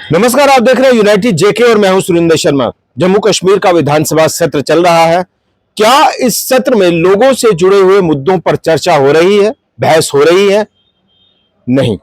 नमस्कार, आप देख रहे हैं यूनाइटेड जेके और मैं हूं सुरेंद्र शर्मा। जम्मू कश्मीर का विधानसभा सत्र चल रहा है। क्या इस सत्र में लोगों से जुड़े हुए मुद्दों पर चर्चा हो रही है, बहस हो रही है? नहीं।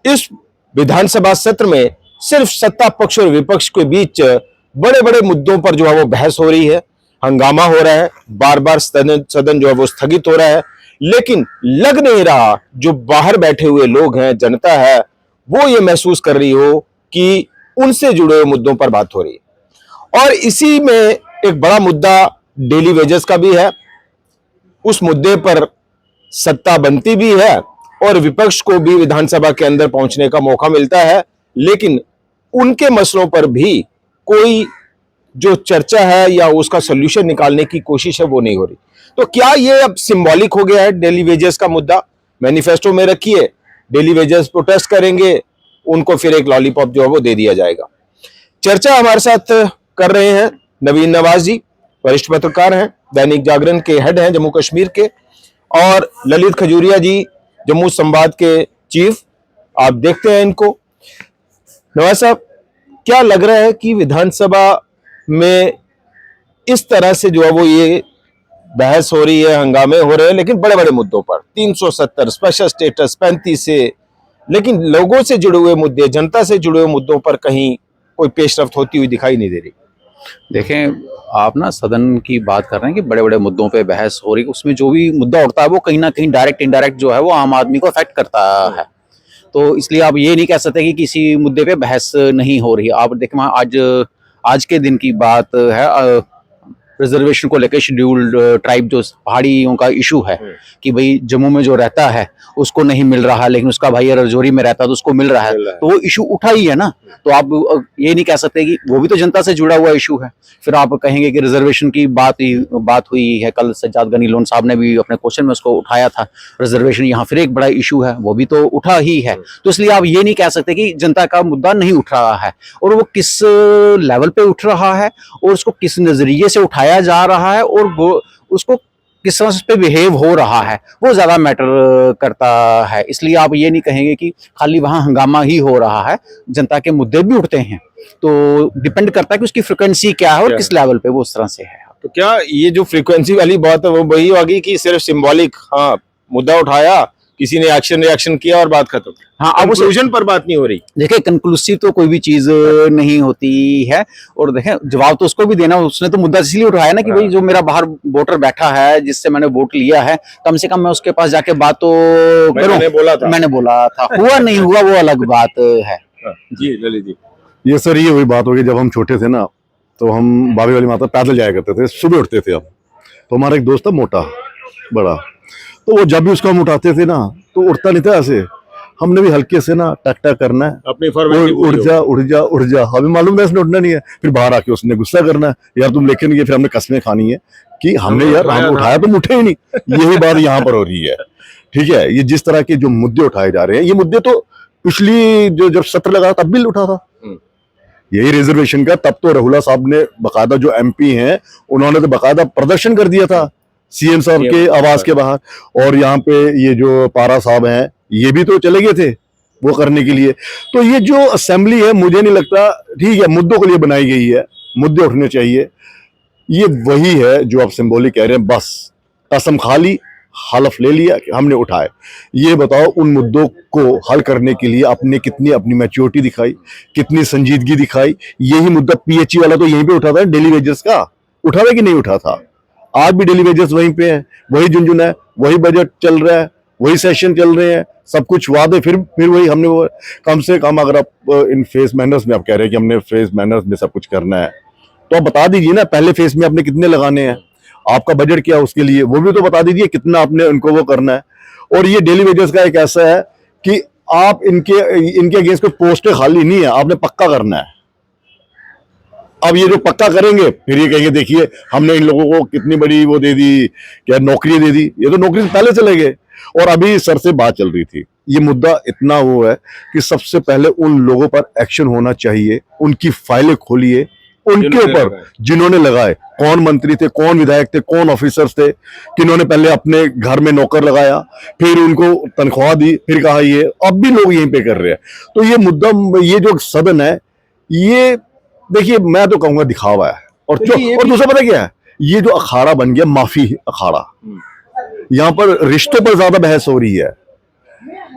इस विधानसभा सत्र में सिर्फ सत्ता पक्ष और विपक्ष के बीच बड़े बड़े मुद्दों पर जो है वो बहस हो रही है, हंगामा हो रहा है, बार बार सदन जो है वो स्थगित हो रहा है। लेकिन लग नहीं रहा जो बाहर बैठे हुए लोग हैं, जनता है, वो ये महसूस कर रही हो कि उनसे जुड़े हुए मुद्दों पर बात हो रही है। और इसी में एक बड़ा मुद्दा डेली वेजेस का भी है। उस मुद्दे पर सत्ता बनती भी है और विपक्ष को भी विधानसभा के अंदर पहुंचने का मौका मिलता है, लेकिन उनके मसलों पर भी कोई जो चर्चा है या उसका सॉल्यूशन निकालने की कोशिश है वो नहीं हो रही। तो क्या ये अब सिंबॉलिक हो गया है डेली वेजेस का मुद्दा? मैनिफेस्टो में रखिए, डेली वेजेस प्रोटेस्ट करेंगे, उनको फिर एक लॉलीपॉप जो है वो दे दिया जाएगा। चर्चा हमारे साथ कर रहे हैं नवीन नवाज जी, वरिष्ठ पत्रकार हैं, दैनिक जागरण के हेड हैं जम्मू कश्मीर के, और ललित खजूरिया जी, जम्मू संवाद के चीफ। आप देखते हैं इनको। नवाज साहब, क्या लग रहा है कि विधानसभा में इस तरह से जो है वो ये बहस हो रही है, हंगामे हो रहे हैं, लेकिन बड़े बड़े मुद्दों पर 370 स्पेशल स्टेटस 35 से, लेकिन लोगों से जुड़े हुए मुद्दे, जनता से जुड़े हुए मुद्दों पर कहीं कोई पेशरफ्त होती हुई दिखाई नहीं दे रही। देखें, आप ना सदन की बात कर रहे हैं कि बड़े बड़े मुद्दों पे बहस हो रही है। उसमें जो भी मुद्दा उठता है वो कहीं ना कहीं डायरेक्ट इनडायरेक्ट जो है वो आम आदमी को अफेक्ट करता है। तो इसलिए आप ये नहीं कह सकते कि किसी मुद्दे पे बहस नहीं हो रही। आप देखें, आज आज के दिन की बात है, रिजर्वेशन को लेकर शेड्यूल्ड ट्राइब जो पहाड़ियों का इशू है कि भाई जम्मू में जो रहता है उसको नहीं मिल रहा, लेकिन उसका भाई राजौरी में रहता है तो उसको मिल रहा है। तो वो इशू उठा ही है ना। तो आप ये नहीं कह सकते कि वो भी तो जनता से जुड़ा हुआ इशू है। फिर आप कहेंगे कि रिजर्वेशन की बात हुई है। कल सज्जाद गनी लोन साहब ने भी अपने क्वेश्चन में उसको उठाया था। रिजर्वेशन यहाँ फिर एक बड़ा इशू है, वो भी तो उठा ही है। तो इसलिए आप ये नहीं कह सकते कि जनता का मुद्दा नहीं उठ रहा है, और वो किस लेवल पे उठ रहा है और उसको किस नजरिए से उठाया जा रहा है और वो उसको किस तरह पे बिहेव हो रहा है, वो ज्यादा मैटर करता है। इसलिए आप ये नहीं कहेंगे कि खाली वहां हंगामा ही हो रहा है, जनता के मुद्दे भी उठते हैं। तो डिपेंड करता है कि उसकी फ्रिक्वेंसी क्या है और किस लेवल पे वो उस तरह से है। तो क्या ये जो फ्रीक्वेंसी वाली बात है वो वही होगी कि सिर्फ सिंबॉलिक, हाँ, मुद्दा उठाया, किसी ने एक्शन रिएक्शन किया और बात खत्म? हाँ, अब कंक्लूजन पर बात नहीं हो रही। देखिए, कंक्लूसिव तो कोई भी चीज नहीं होती है। और देखें, जवाब तो उसको भी देना, उसने तो मुद्दा इसलिए उठाया ना कि भाई जो मेरा बाहर वोटर बैठा है जिससे मैंने वोट लिया है, कम से कम मैं उसके पास जाके बात तो करूं। मैंने बोला था, हुआ नहीं हुआ वो अलग बात है। जी ललित जी। ये सर, ये वही बात होगी, जब हम छोटे थे ना तो हम बाबी वाली माता पैदल जाया करते थे, सुबह उठते थे। अब तो हमारा एक दोस्त था मोटा बड़ा, तो वो जब भी उसको हम उठाते थे ना तो उठता नहीं था ऐसे। हमने भी हल्के से ना टक टक करना है, अपनी उठ जा उठ जा उठ जा। हमें मालूम था इसने उठना नहीं है। फिर बाहर आके उसने गुस्सा करना है, यार तुम लेके नहीं गए। फिर हमने कसमें खानी है कि हमने यार हम उठाया, तुम उठे ही नहीं। यही बात यहाँ पर हो रही है। ठीक है, ये जिस तरह के जो मुद्दे उठाए जा रहे हैं, ये मुद्दे तो पिछली जो जब सत्र लगा तब भी उठा था। यही रिजर्वेशन का, तब तो राहुल साहब ने बकायदा, जो एमपी हैं उन्होंने तो बकायदा प्रदर्शन कर दिया था सीएम साहब के आवास के बाहर। और यहाँ पे ये जो पारा साहब हैं ये भी तो चले गए थे वो करने के लिए। तो ये जो असेंबली है, मुझे नहीं लगता, ठीक है, मुद्दों के लिए बनाई गई है, मुद्दे उठने चाहिए। ये वही है जो आप सिंबॉलिक कह रहे हैं, बस कसम खा ली, हलफ ले लिया कि हमने उठाए। ये बताओ, उन मुद्दों को हल करने के लिए आपने कितनी अपनी मैच्योरिटी दिखाई, कितनी संजीदगी दिखाई। यही मुद्दा पीएचई वाला तो यहीं पे उठा था, डेली वेजेस का उठा था कि नहीं उठा था? आज भी डेली वेजेस वहीं पे है, वही झुंझुन है, वही बजट चल रहा है, वही सेशन चल रहे हैं, सब कुछ वादे फिर वही। हमने वो कम से कम, अगर आप इन फेस मैनर्स में आप कह रहे हैं कि हमने फेस मैनर्स में सब कुछ करना है, तो आप बता दीजिए ना पहले फेस में आपने कितने लगाने हैं, आपका बजट क्या है उसके लिए, वो भी तो बता दीजिए कितना आपने उनको वो करना है। और ये डेली वेजेस का एक ऐसा है कि आप इनके अगेंस्ट कोई पोस्टें खाली नहीं है, आपने पक्का करना है। अब ये जो पक्का करेंगे फिर ये कहेंगे देखिए हमने इन लोगों को कितनी बड़ी वो दे दी, क्या नौकरी दे दी। ये तो नौकरी से पहले चले गए। और अभी सर से बात चल रही थी, ये मुद्दा इतना वो है कि सबसे पहले उन लोगों पर एक्शन होना चाहिए, उनकी फाइलें खोलिए, उनके ऊपर जिन्होंने लगाए, कौन मंत्री थे, कौन विधायक थे, कौन ऑफिसर्स थे, किन्होंने पहले अपने घर में नौकर लगाया, फिर उनको तनख्वाह दी, फिर कहा ये, अब भी लोग यहीं पे कर रहे हैं। तो ये मुद्दा, ये जो सदन है ये देखिए मैं तो कहूंगा दिखावा है। और और दूसरा पता क्या है, ये जो अखाड़ा बन गया माफी अखाड़ा, यहाँ पर रिश्तों पर ज्यादा बहस हो रही है,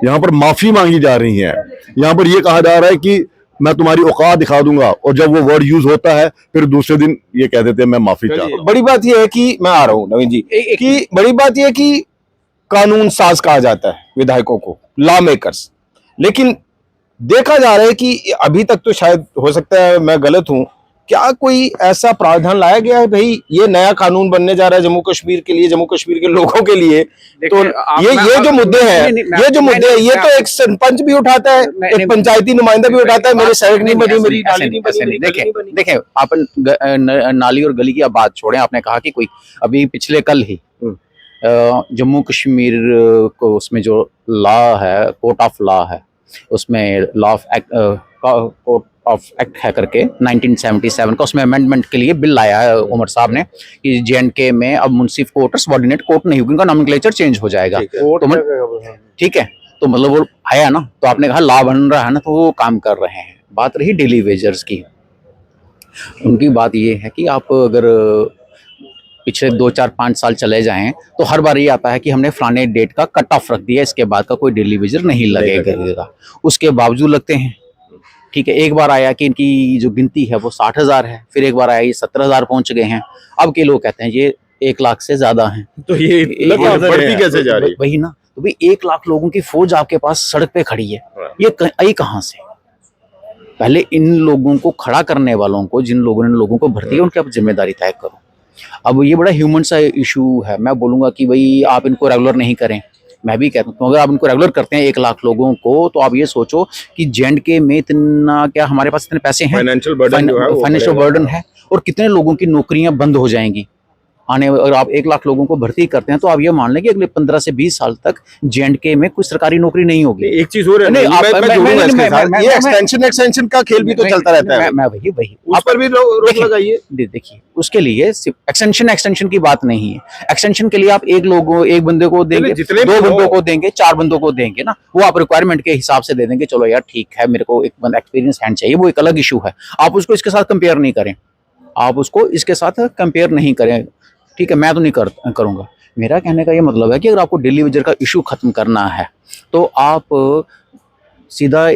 यहाँ पर माफी मांगी जा रही है, यहाँ पर ये कहा जा रहा है कि मैं तुम्हारी औकात दिखा दूंगा, और जब वो वर्ड यूज होता है फिर दूसरे दिन ये कह देते हैं मैं माफी चाहता हूं। बड़ी बात यह है कि मैं आ रहा हूं नवीन जी कि बड़ी बात यह है कि कानून साज कहा जाता है विधायकों को, लॉ मेकर्स, लेकिन देखा जा रहा है कि अभी तक तो शायद हो सकता है मैं गलत हूं, क्या कोई ऐसा प्रावधान लाया गया है भाई ये नया कानून बनने जा रहा है जम्मू कश्मीर के लिए, जम्मू कश्मीर के लोगों के लिए? तो ये जो मुद्दे हैं, ये जो मुद्दे हैं, ये तो एक सरपंच भी उठाता है, एक पंचायती नुमाइंदा भी उठाता है, मेरी सड़क नहीं बनी, मेरी नाली नहीं बनी। देखिए आप नाली और गली की आप बात छोड़ें, आपने कहा कि कोई अभी पिछले कल ही जम्मू कश्मीर को उसमें जो लॉ है, कोर्ट ऑफ लॉ है, उसमें law of act, court of act है करके 1977 का, उसमें अमेंडमेंट के लिए बिल लाया है उमर साहब ने कि JNK में अब मुंसिफ कोर्ट और सबॉर्डिनेट कोर्ट नहीं होगी, उनका नॉमेनक्लेचर चेंज हो जाएगा। ठीक है, तो मतलब वो आया ना, तो आपने कहा लॉ बन रहा है ना, तो वो काम कर रहे हैं। बात रही डेली वेजर्स की, उनकी बात ये है कि आप अगर पिछले 2, 4, 5 साल चले जाएं तो हर बार ये आता है कि हमने फलाने डेट का कट ऑफ रख दिया, इसके बाद का कोई डेली वेजर नहीं लगेगा, उसके बावजूद लगते हैं। ठीक है, एक बार आया कि इनकी जो गिनती है वो 60,000 है, फिर एक बार आया ये 17,000 पहुंच गए हैं, अब के लोग कहते हैं ये 1 लाख से ज्यादा हैं। तो ये बढ़ती कैसे जा रही है? वही ना, तो भाई 1 लाख लोगों की फौज आपके पास सड़क पे खड़ी है, ये आई कहाँ से? पहले इन लोगों को खड़ा करने वालों को, जिन लोगों ने लोगों को भर्ती किया, उनकी आप जिम्मेदारी तय करो। अब ये बड़ा ह्यूमन सा इशू है, मैं बोलूंगा कि भाई आप इनको रेगुलर नहीं करें, मैं भी कहता हूँ अगर आप इनको रेगुलर करते हैं 1 लाख लोगों को, तो आप ये सोचो कि JNK में इतना क्या हमारे पास इतने पैसे हैं, फाइनेंशियल बर्डन है, और कितने लोगों की नौकरियां बंद हो जाएंगी आने। अगर आप 1 लाख लोगों को भर्ती करते हैं तो आप ये मान लें कि अगले 15 से 20 साल तक JNK में कोई सरकारी नौकरी नहीं होगी। एक चीज हो रही है, ये एक्सटेंशन का खेल भी तो चलता रहता है। मैं वही उस पर भी रोक लगाइए। देखिए उसके लिए एक्सटेंशन की बात नहीं है, एक्सटेंशन के लिए आप एक बंदे को देंगे, 2 बंदों को देंगे, 4 बंदों को देंगे ना, वो आप रिक्वायरमेंट के हिसाब से दे देंगे, चलो यार ठीक है मेरे को एक बंदा एक्सपीरियंस हैंड चाहिए, वो एक अलग इशू है, आप उसको इसके साथ कंपेयर नहीं करें, आप उसको इसके साथ कंपेयर नहीं करें। ठीक है, मैं तो नहीं करूंगा। मेरा कहने का ये मतलब है कि अगर आपको डेली वेजर का इशू खत्म करना है तो आप सीधा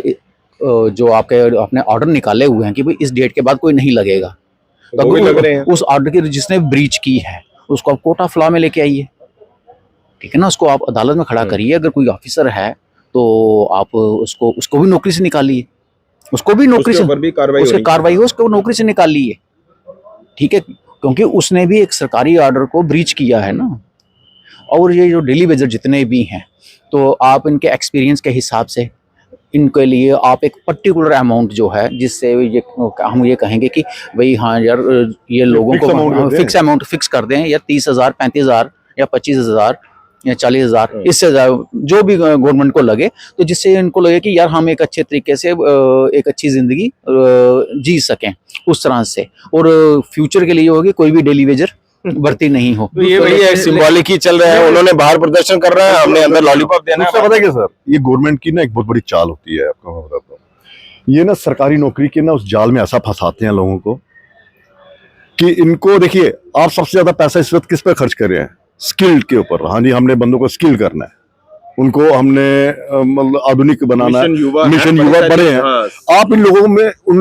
जो आपने ऑर्डर निकाले हुए हैं कि भाई इस डेट के बाद कोई नहीं लगेगा, तो उस ऑर्डर की जिसने ब्रीच की है उसको आप कोर्ट ऑफ लॉ में लेके आइए। ठीक है ना, उसको आप अदालत में खड़ा करिए। अगर कोई ऑफिसर है तो आप उसको भी नौकरी से निकालिए, उसको भी नौकरी से कार्रवाई हो, उसको नौकरी से निकालिए। ठीक है, क्योंकि उसने भी एक सरकारी ऑर्डर को ब्रीच किया है ना। और ये जो डेली वेजर जितने भी हैं, तो आप इनके एक्सपीरियंस के हिसाब से इनके लिए आप एक पर्टिकुलर अमाउंट जो है, जिससे हम ये कहेंगे कि भाई हाँ यार ये लोगों को फिक्स अमाउंट फिक्स कर दें, या 30,000, 35,000 या 25,000 या 40,000, इससे जो भी गवर्नमेंट को लगे, तो जिससे इनको लगे कि यार हम एक अच्छे तरीके से एक अच्छी जिंदगी जी सकें उस तरह से, और फ्यूचर के लिए होगी कोई भी डेली वेजर भर्ती नहीं हो। तो ये वही सिंबॉलिक ही चल रहा है, उन्होंने बाहर प्रदर्शन कर रहा है, हमने अंदर लॉलीपॉप देना है। पता है क्या सर, ये गवर्नमेंट की ना एक बहुत बड़ी चाल होती है, आपको मैं बताता हूँ। ये ना सरकारी नौकरी के ना उस जाल में ऐसा फंसाते हैं लोगों को कि इनको देखिए, आप सबसे ज्यादा पैसा इस वक्त किस पे खर्च कर रहे हैं? स्किल्ड के ऊपर। हाँ जी, हमने बंदों को स्किल करना है, उनको हमने मतलब आधुनिक बनाना है, मिशन युवा बड़े हैं। हाँ। आप उन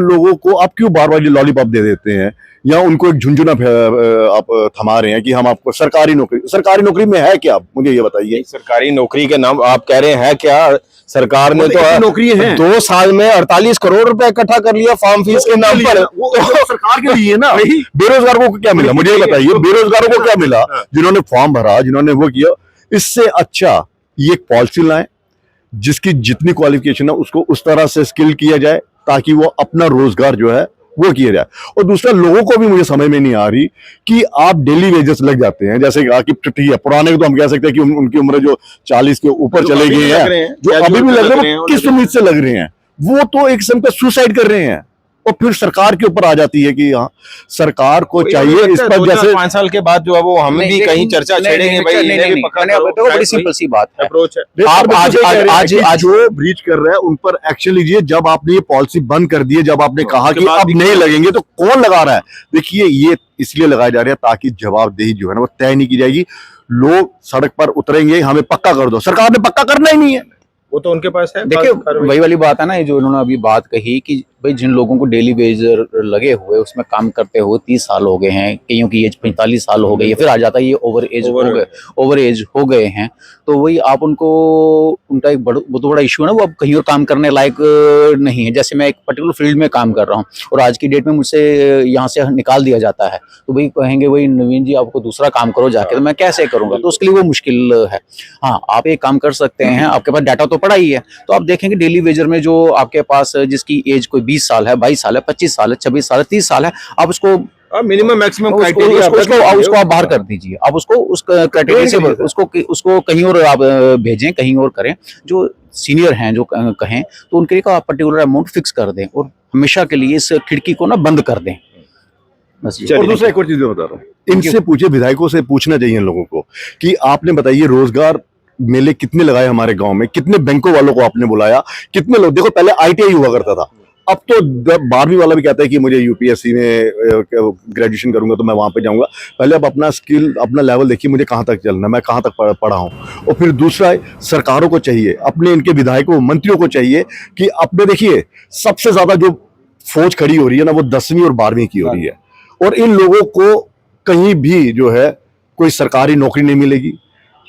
लोगों को आप क्यों बार बार लॉलीपॉप दे देते हैं, या उनको एक झुंझुना आप थमा रहे हैं कि हम आपको सरकारी नौकरी में है क्या? मुझे ये बताइए। सरकारी नौकरी के नाम आप कह रहे हैं क्या? सरकार ने तो नौकरी है 2 साल में 48 करोड़ रुपए इकट्ठा कर लिया फॉर्म फीस के नाम पर। वो सरकार के लिए ना। बेरोजगारों को क्या मिला? मुझे बताइए, बेरोजगारों को क्या मिला? जिन्होंने फॉर्म भरा, जिन्होंने वो किया, इससे अच्छा ये एक पॉलिसी लाएं जिसकी जितनी क्वालिफिकेशन है उसको उस तरह से स्किल किया जाए ताकि वो अपना रोजगार जो है वो किया जाए। और दूसरा, लोगों को भी मुझे समझ में नहीं आ रही कि आप डेली वेजेस लग जाते हैं, जैसे कि ठीक है, पुराने को तो हम कह सकते हैं कि उनकी उम्र जो 40 के ऊपर चले गए हैं, जो अभी भी लग रहे हैं, किस उम्मीद से लग रहे हैं? वो तो एक किस्म का सुसाइड कर रहे हैं। और फिर सरकार के ऊपर आ जाती है कि हाँ सरकार को चाहिए इस पर, जैसे 5 साल के बाद जो है वो हम भी कहीं चर्चा छेड़ेंगे भाई, इन्हें भी पकड़ लो, तो बड़ी सिंपल सी बात है। अप्रोच है। आप आज आज जो ब्रीच कर रहे हैं उन पर एक्शन लीजिए। जब आपने ये पॉलिसी बंद कर दी है, जब आपने कहा उसके कि बाद अब भी नहीं लगेंगे, तो कौन लगा रहा है? देखिए ये इसलिए लगाए जा रहे हैं ताकि जवाबदेही जो है ना वो तय नहीं की जाएगी। लोग सड़क पर उतरेंगे, हमें पक्का कर दो, सरकार ने पक्का करना ही नहीं है। वो तो उनके पास है। देखिए वही वाली बात है ना, ये जो इन्होंने अभी बात कही कि भाई जिन लोगों को डेली वेज लगे हुए उसमें काम करते हुए 30 साल हो गए हैं, कईयों की एज 45 साल हो गई है, फिर आ जाता है ये ओवर एज हो गए हैं, तो वही आप उनको, उनका एक बहुत बड़ा इशू है ना, वो अब कहीं और काम करने लायक नहीं है। जैसे मैं एक पर्टिकुलर फील्ड में काम कर रहा हूँ और आज की डेट में मुझसे यहाँ से निकाल दिया जाता है, तो भाई कहेंगे वही नवीन जी आपको दूसरा काम करो जाके, तो मैं कैसे करूंगा? तो उसके लिए वो मुश्किल है। हाँ, आप एक काम कर सकते हैं, आपके पास डाटा तो पड़ा ही है, तो आप देखेंगे डेली वेजर में जो आपके पास जिसकी एज कोई 20 साल है, 22 साल है, 25 साल है, 26 साल है, 30 साल है, आप उसको मिनिमम मैक्सिमम उसको आप बाहर कर दीजिए। आप उसको उस क्राइटेरिया से उसको कहीं और आप भेजें, कहीं और करें। जो सीनियर हैं जो कहें तो उनके लिए आप पर्टिकुलर अमाउंट फिक्स कर दें और हमेशा के लिए इस खिड़की को ना बंद कर दें। बस ये। और दूसरा एक और चीज मैं बता रहा हूँ, इनसे पूछे, विधायकों से पूछना चाहिए इन लोगों को कि आपने बताइए रोजगार मेले कितने लगाए हमारे गांव में, कितने बैंकों वालों को आपने बुलाया, कितने लोग? देखो पहले आईटीआई हुआ करता था, अब तो 12वीं वाला भी कहता है कि मुझे यूपीएससी में ग्रेजुएशन करूंगा तो मैं वहां पे जाऊंगा। पहले अब अपना स्किल, अपना लेवल देखिए, मुझे कहां तक चलना, मैं कहां तक पढ़ा हूं। और फिर दूसरा है, सरकारों को चाहिए, अपने इनके विधायकों मंत्रियों को चाहिए कि अपने, देखिए सबसे ज्यादा जो फौज खड़ी हो रही है ना वो 10वीं और 12वीं की हो रही है, और इन लोगों को कहीं भी जो है कोई सरकारी नौकरी नहीं मिलेगी,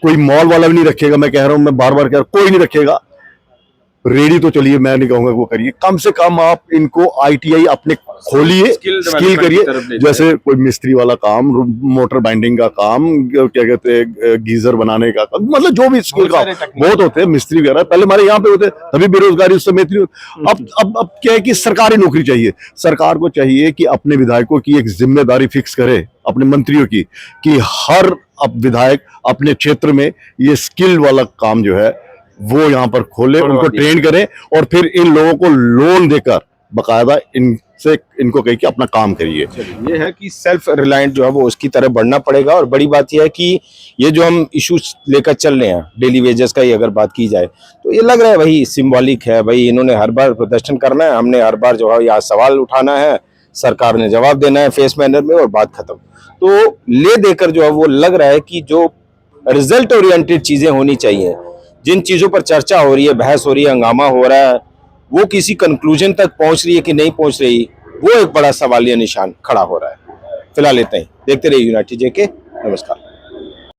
कोई मॉल वाला भी नहीं रखेगा। मैं कह रहा हूं, मैं बार बार कह रहा हूं, कोई नहीं रखेगा। रेडी तो चलिए मैं नहीं कहूंगा वो करिए, कम से कम आप इनको आईटीआई अपने खोलिए, स्किल करिए। जैसे कोई मिस्त्री वाला काम, मोटर बाइंडिंग का काम, क्या कहते हैं गीजर बनाने का काम, मतलब जो भी स्किल का बहुत होते हैं, मिस्त्री वगैरह पहले हमारे यहाँ पे होते, तभी बेरोजगारी उस समय थी। अब क्या है कि सरकारी नौकरी चाहिए। सरकार को चाहिए कि अपने विधायकों की एक जिम्मेदारी फिक्स करे, अपने मंत्रियों की, कि हर अब विधायक अपने क्षेत्र में ये स्किल वाला काम जो है वो यहाँ पर खोले, उनको ट्रेन करें, और फिर इन लोगों को लोन देकर बकायदा इनसे इनको कहे कि अपना काम करिए। ये है कि सेल्फ रिलायंट जो है वो उसकी तरफ बढ़ना पड़ेगा। और बड़ी बात यह है कि ये जो हम इश्यूज लेकर चल रहे हैं डेली वेजेस का ही अगर बात की जाए तो ये लग रहा है वही सिंबॉलिक है, भाई इन्होंने हर बार प्रदर्शन करना है, हमने हर बार जो है यहाँ सवाल उठाना है, सरकार ने जवाब देना है फेस मैनर में और बात खत्म। तो ले देकर जो है वो लग रहा है कि जो रिजल्ट ओरिएंटेड चीजें होनी चाहिए, जिन चीजों पर चर्चा हो रही है, बहस हो रही है, हंगामा हो रहा है, वो किसी कंक्लूजन तक पहुंच रही है कि नहीं पहुंच रही, वो एक बड़ा सवालिया निशान खड़ा हो रहा है। फिलहाल इतना ही। देखते रहिए यूनाइटेड जेके। नमस्कार।